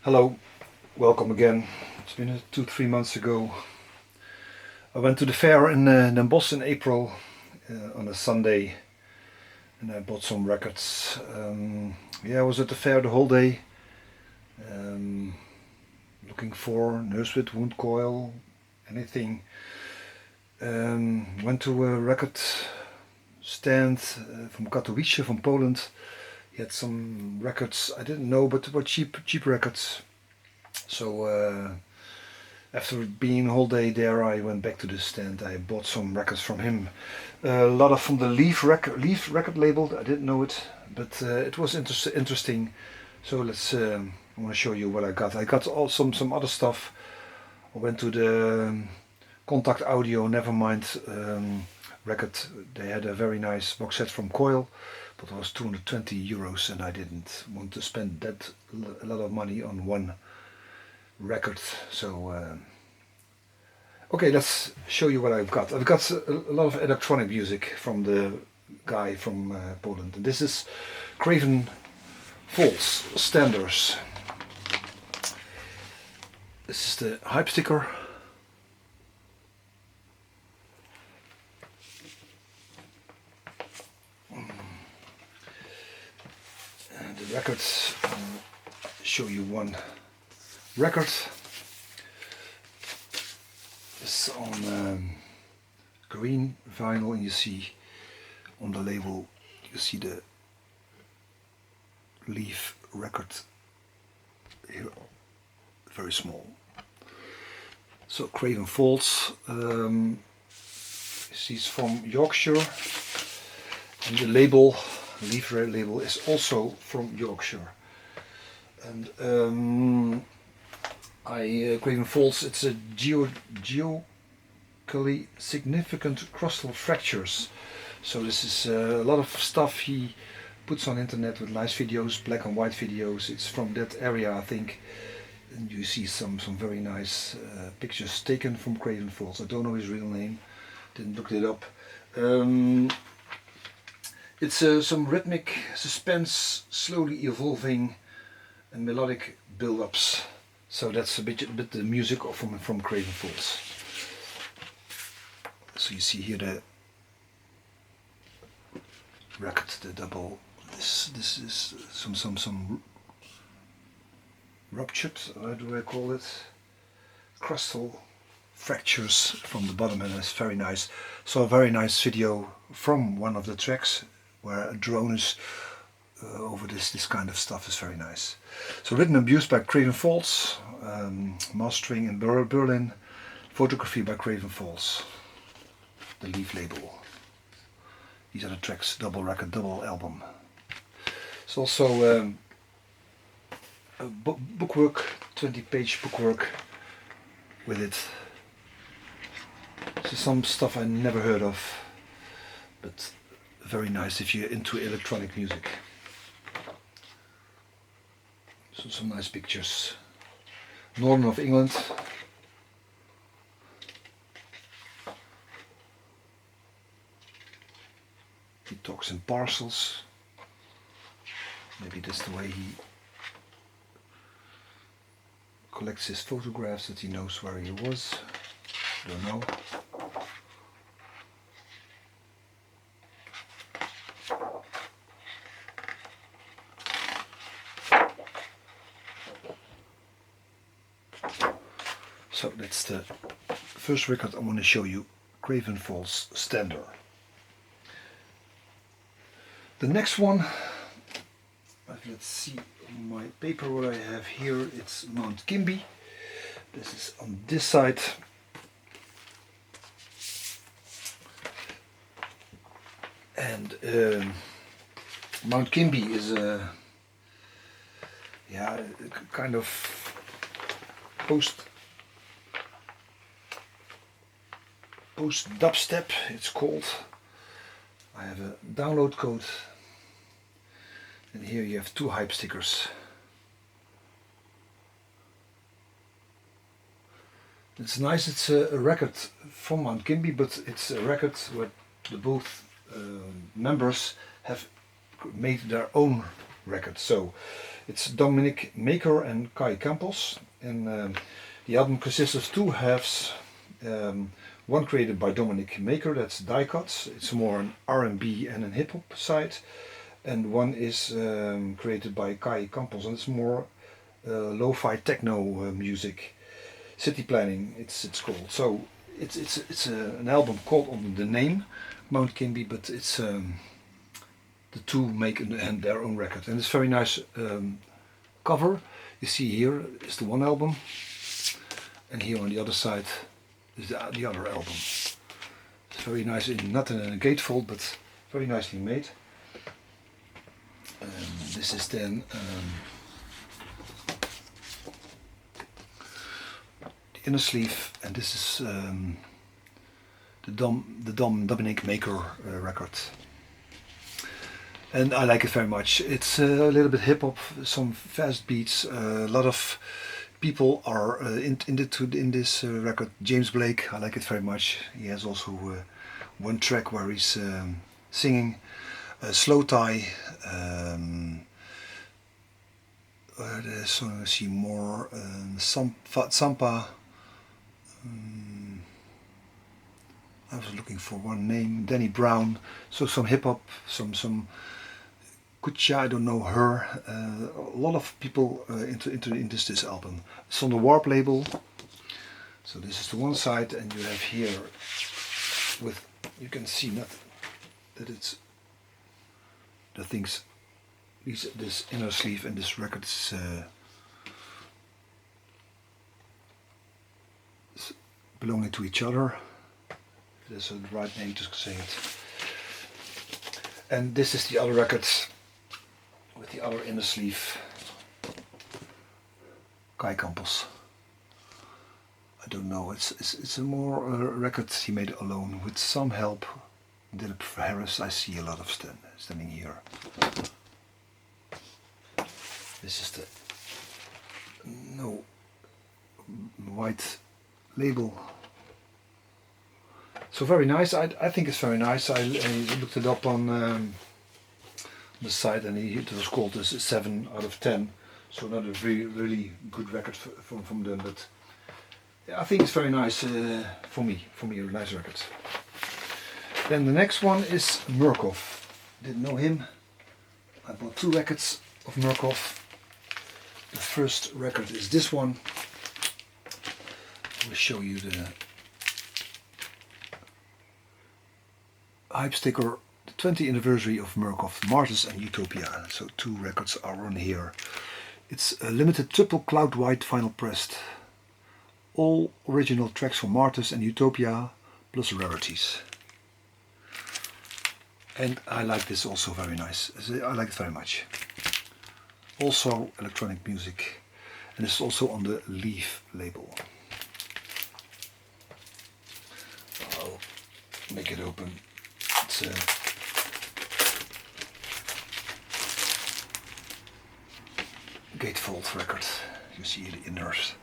Hello, welcome again. It's been 2-3 months ago. I went to the fair in Den Bosch in April on a Sunday, and I bought some records. I was at the fair the whole day, um, looking for nurse with wound coil, anything. Went to a record stand from Katowice, from Poland. He had some records I didn't know, but they were cheap records. So after being a whole day there, I went back to the stand. I bought some records from him. A lot of from the Leaf record label. I didn't know it, but it was interesting. So let's. I want to show you what I got. I got also some other stuff. I went to the Contact Audio Nevermind record. They had a very nice box set from Coil, but it was 220 euros, and I didn't want to spend that a lot of money on one record. So okay, let's show you what I've got. I've got a lot of electronic music from the guy from Poland, and this is Craven Falls Standards. This is the hype sticker. And the records, I'll show you one record. It's on green vinyl, and you see on the label, you see the Leaf record here, very small. So Craven Falls, you see it's from Yorkshire, and the label, Leaf label, is also from Yorkshire. And Craven Falls, it's a geologically significant crustal fractures. So this is a lot of stuff he puts on internet with nice videos, black and white videos. It's from that area, I think. And you see some very nice pictures taken from Craven Falls. I don't know his real name, didn't look it up. It's some rhythmic suspense, slowly evolving, and melodic build-ups. So that's a bit the music from Craven Falls. So you see here the record, the double. This is some ruptured, how do I call it? Crustal fractures from the bottom, and it's very nice. So a very nice video from one of the tracks where a drone is over this kind of stuff is very nice. So written and produced by Craven Falls, mastering in Berlin, photography by Craven Falls, the Leaf label. These are the tracks, double record, double album. It's also a bookwork, 20-page bookwork with it. So some stuff I never heard of, but very nice if you're into electronic music. So some nice pictures. Northern of England. He talks in parcels. Maybe that's the way he collects his photographs, that he knows where he was. Don't know. So that's the first record I want to show you, Craven Falls Standard. The next one, let's see my paper what I have here, it's Mount Kimbie. This is on this side. And Mount Kimbie is a kind of post dubstep, it's called. I have a download code, and here you have two hype stickers. It's nice, it's a record from Mount Kimbie, but it's a record where the both members have made their own record. So It's Dominic Maker and Kai Campos, and the album consists of two halves. One created by Dominic Maker, that's Die Cuts. It's more an R&B and an hip hop side, and one is created by Kai Campos, and it's more lo-fi techno music. City Planning, it's called. So it's an album called under the name Mount Kimbie, but it's the two make their own record, and it's very nice cover. You see here is the one album, and here on the other side is the other album. It's very nice, not in a gatefold, but very nicely made. This is then the inner sleeve, and this is the Dominic Maker record. And I like it very much. It's a little bit hip hop, some fast beats. A lot of people are in this record. James Blake, I like it very much. He has also one track where he's singing. Slow Tie. So I see more. Sampa. I was looking for one name. Danny Brown. So some hip hop, some Kucha, I don't know her. A lot of people into this album. It's on the Warp label. So this is the one side, and you have here with, you can see that it's the things. This inner sleeve and this record is belonging to each other. There's a right name to say it. And this is the other record with the other inner sleeve. Kai Campos. I don't know. It's a more record he made alone with some help. Dilip Harris. I see a lot of standing here. This is the white label. So very nice. I think it's very nice. I looked it up on the site, and it was called a 7 out of 10. So not a really good record from them, but I think it's very nice for me a nice record. Then the next one is Murcof. Didn't know him. I bought 2 records of Murcof. The first record is this one. I will show you the hype sticker, the 20th anniversary of Murcof, Martyrs and Utopia. So 2 records are on here. It's a limited triple cloud white vinyl pressed. All original tracks from Martyrs and Utopia, plus rarities. And I like this also very nice. I like it very much. Also electronic music, and it's also on the Leaf label. I'll make it open. It's a gatefold record. You see the inners.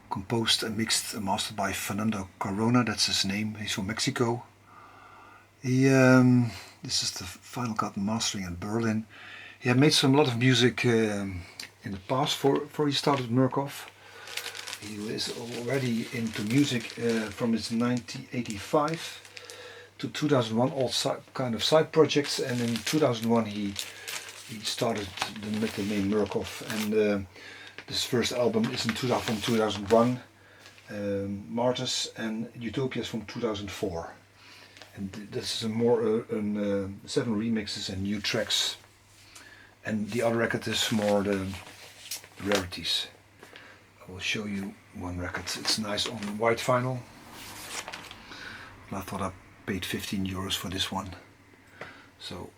Composed and mixed and mastered by Fernando Corona, that's his name. He's from Mexico. This is the final cut and mastering in Berlin. He had made a lot of music in the past before he started Murcof. He was already into music from his 1985 to 2001, all kind of side projects, and in 2001 he started with the name Murcof, and this first album is from 2001, Martyrs, and Utopia is from 2004. And this is more 7 remixes and new tracks. And the other record is more the rarities. I will show you one record. It's nice on white vinyl. I thought I paid 15 euros for this one. So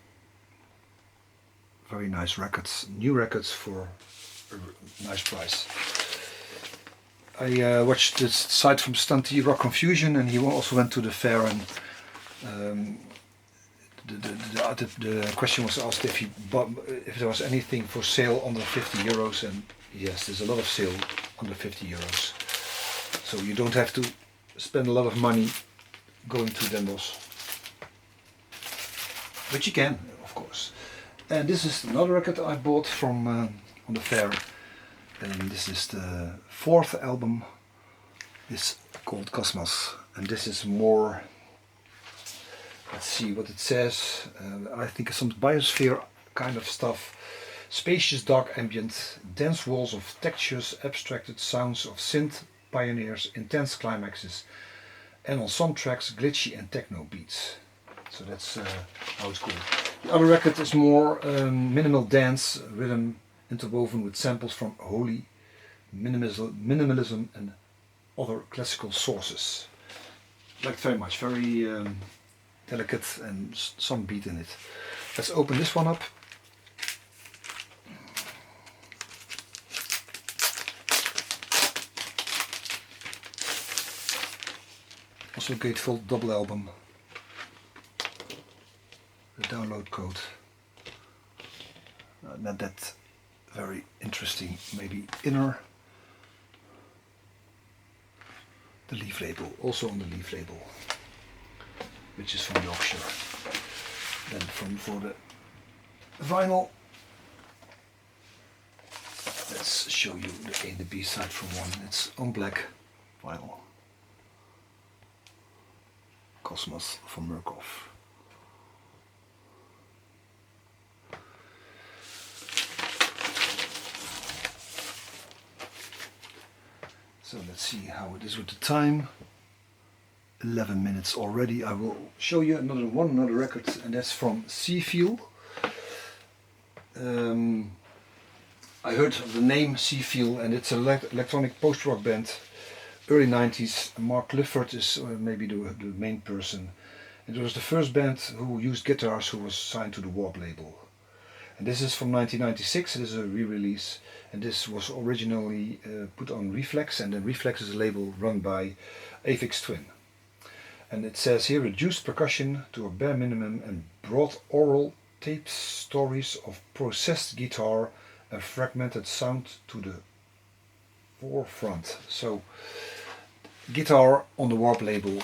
very nice records, new records for a nice price. I watched this site from Stunty Rock Confusion, and he also went to the fair, and the question was asked if there was anything for sale under 50 euros, and yes, there's a lot of sale under 50 euros. So you don't have to spend a lot of money going to Den Bosch. But you can, of course. And this is another record I bought from on the fair, and this is the 4th album. It's called Cosmos, and this is more, let's see what it says, I think some biosphere kind of stuff. Spacious dark ambient, dense walls of textures, abstracted sounds of synth pioneers, intense climaxes, and on some tracks glitchy and techno beats. So that's how it's called. The other record is more minimal dance rhythm interwoven with samples from holy minimalism and other classical sources. Liked very much, very delicate and some beat in it. Let's open this one up. Also gatefold double album. The download code. Not that very interesting, maybe inner. The leaf label, also on the leaf label, which is from Yorkshire. Then for the vinyl, let's show you the A and the B side from one. It's on black vinyl. Cosmos from Murcof. So let's see how it is with the time. 11 minutes already. I will show you another record, and that's from Seefeel. I heard of the name Seefeel, and it's an electronic post-rock band, early 90s. Mark Clifford is maybe the main person. It was the first band who used guitars who was signed to the Warp label. And this is from 1996, it is a re-release, and this was originally put on Reflex, and then Reflex is a label run by Aphex Twin. And it says here, reduced percussion to a bare minimum and brought oral tape stories of processed guitar and fragmented sound to the forefront. So, guitar on the Warp label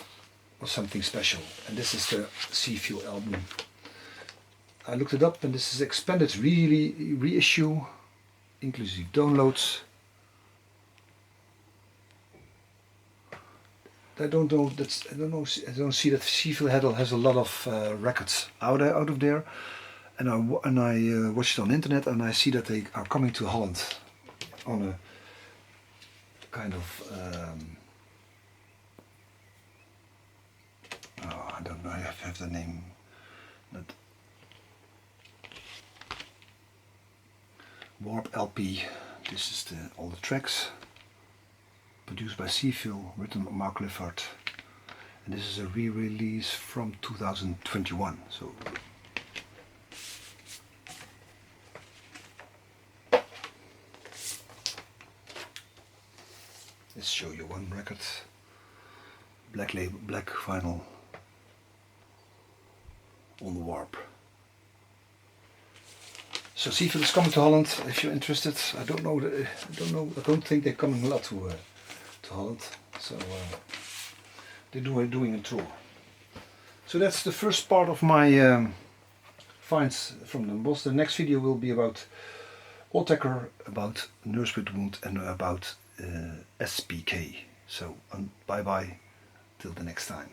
was something special, and this is the Seefeel album. I looked it up, and this is expanded reissue, inclusive downloads. I don't know. I don't see that Seefeel has a lot of records out of there, and I watched it on the internet, and I see that they are coming to Holland on a kind of I don't know. I have the name. But Warp LP. This is all the tracks. Produced by Seefeel, written by Mark Clifford. And this is a re-release from 2021. So let's show you one record. Black label, black vinyl on the Warp. So Seefeel is coming to Holland. If you're interested, I don't know. I don't think they're coming a lot to Holland. So they're doing a tour. So that's the first part of my finds from the Bosch. The next video will be about Oldtaker, about Nurse with Wound, and about SPK. So bye bye till the next time.